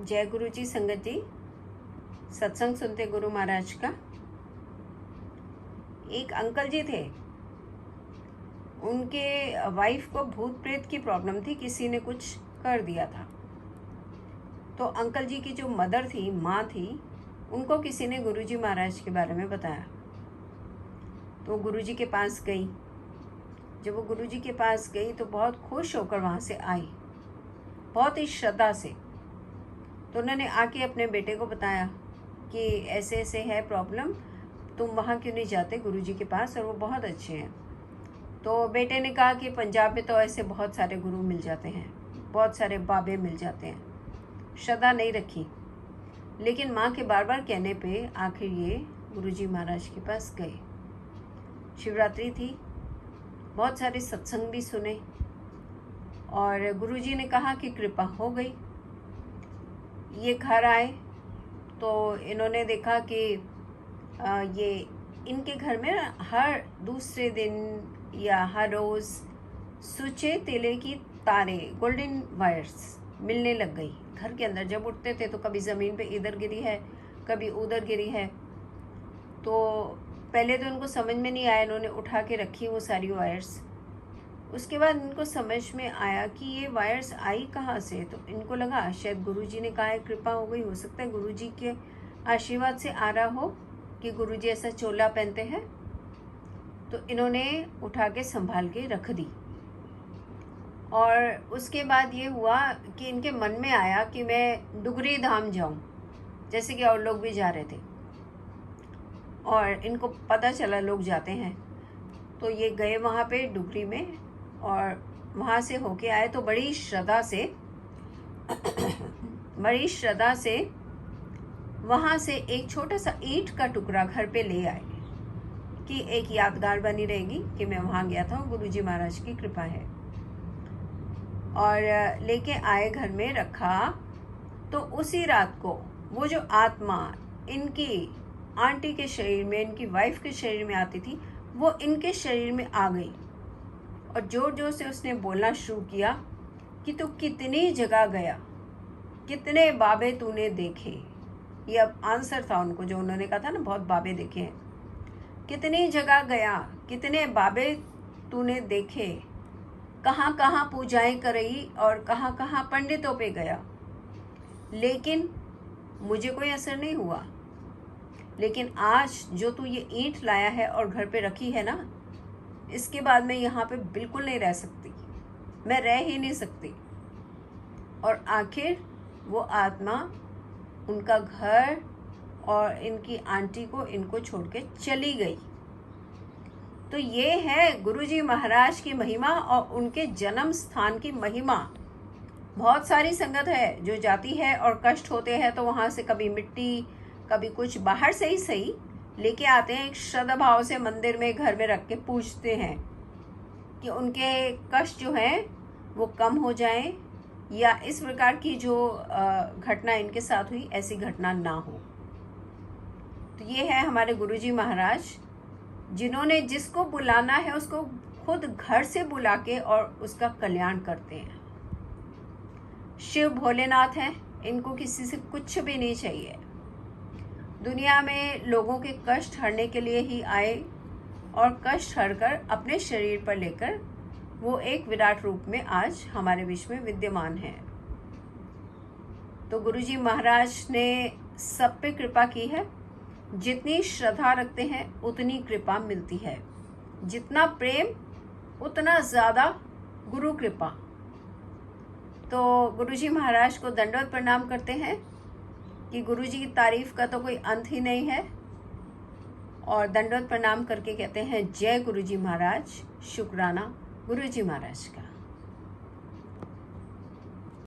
जय गुरु जी। संगत जी, सत्संग सुनते गुरु महाराज का। एक अंकल जी थे, उनके वाइफ को भूत प्रेत की प्रॉब्लम थी, किसी ने कुछ कर दिया था। तो अंकल जी की जो मदर थी, माँ थी, उनको किसी ने गुरुजी महाराज के बारे में बताया। तो गुरुजी के पास गई। जब वो गुरुजी के पास गई तो बहुत खुश होकर वहाँ से आई, बहुत ही श्रद्धा से। तो उन्होंने आके अपने बेटे को बताया कि ऐसे ऐसे है प्रॉब्लम, तुम वहाँ क्यों नहीं जाते गुरुजी के पास, और वो बहुत अच्छे हैं। तो बेटे ने कहा कि पंजाब में तो ऐसे बहुत सारे गुरु मिल जाते हैं, बहुत सारे बाबे मिल जाते हैं। श्रद्धा नहीं रखी, लेकिन माँ के बार बार कहने पे आखिर ये गुरुजी महाराज के पास गए। शिवरात्रि थी, बहुत सारे सत्संग भी सुने, और गुरुजी ने कहा कि कृपा हो गई। ये घर आए तो इन्होंने देखा कि ये इनके घर में हर दूसरे दिन या हर रोज़ सूचे तेले की तारे, गोल्डन वायर्स मिलने लग गई घर के अंदर। जब उठते थे तो कभी ज़मीन पे इधर गिरी है, कभी उधर गिरी है। तो पहले तो इनको समझ में नहीं आया, इन्होंने उठा के रखी वो सारी वायर्स। उसके बाद इनको समझ में आया कि ये वायर्स आई कहाँ से। तो इनको लगा शायद गुरुजी ने कहा है, कृपा हो गई, हो सकता है गुरुजी के आशीर्वाद से आ रहा हो कि गुरुजी ऐसा चोला पहनते हैं। तो इन्होंने उठा के संभाल के रख दी। और उसके बाद ये हुआ कि इनके मन में आया कि मैं डुगरी धाम जाऊं, जैसे कि और लोग भी जा रहे थे, और इनको पता चला लोग जाते हैं। तो ये गए वहाँ पे डुगरी में, और वहाँ से होके आए। तो बड़ी श्रद्धा से वहाँ से एक छोटा सा ईंट का टुकड़ा घर पे ले आए कि एक यादगार बनी रहेगी कि मैं वहाँ गया था, गुरुजी महाराज की कृपा है। और लेके आए, घर में रखा। तो उसी रात को वो जो आत्मा इनकी आंटी के शरीर में, इनकी वाइफ के शरीर में आती थी, वो इनके शरीर में आ गई। और जोर जोर से उसने बोलना शुरू किया कि तू कितनी जगह गया, कितने बाबे तूने देखे। ये अब आंसर था उनको, जो उन्होंने कहा था ना बहुत बाबे देखे हैं। कितनी जगह गया, कितने बाबे तूने देखे, कहाँ कहाँ पूजाएं करई और कहाँ कहाँ पंडितों पे गया, लेकिन मुझे कोई असर नहीं हुआ। लेकिन आज जो तू ये ईंट लाया है और घर पे रखी है ना, इसके बाद मैं यहाँ पे बिल्कुल नहीं रह सकती, मैं रह ही नहीं सकती। और आखिर वो आत्मा उनका घर और इनकी आंटी को इनको छोड़ के चली गई। तो ये है गुरुजी महाराज की महिमा और उनके जन्म स्थान की महिमा। बहुत सारी संगत है जो जाती है और कष्ट होते हैं तो वहाँ से कभी मिट्टी, कभी कुछ बाहर से ही सही लेके आते हैं, एक श्रद्धा भाव से मंदिर में, घर में रख के पूजते हैं कि उनके कष्ट जो हैं वो कम हो जाएं, या इस प्रकार की जो घटना इनके साथ हुई ऐसी घटना ना हो। तो ये है हमारे गुरुजी महाराज, जिन्होंने जिसको बुलाना है उसको खुद घर से बुला के और उसका कल्याण करते हैं। शिव भोलेनाथ हैं, इनको किसी से कुछ भी नहीं चाहिए। दुनिया में लोगों के कष्ट हरने के लिए ही आए, और कष्ट हरकर अपने शरीर पर लेकर वो एक विराट रूप में आज हमारे बीच में विद्यमान है। तो गुरुजी महाराज ने सब पे कृपा की है। जितनी श्रद्धा रखते हैं उतनी कृपा मिलती है, जितना प्रेम उतना ज़्यादा गुरु कृपा। तो गुरुजी महाराज को दंडवत प्रणाम करते हैं कि गुरुजी की तारीफ का तो कोई अंत ही नहीं है, और दंडवत प्रणाम करके कहते हैं जय गुरुजी महाराज, शुक्राना गुरुजी महाराज का।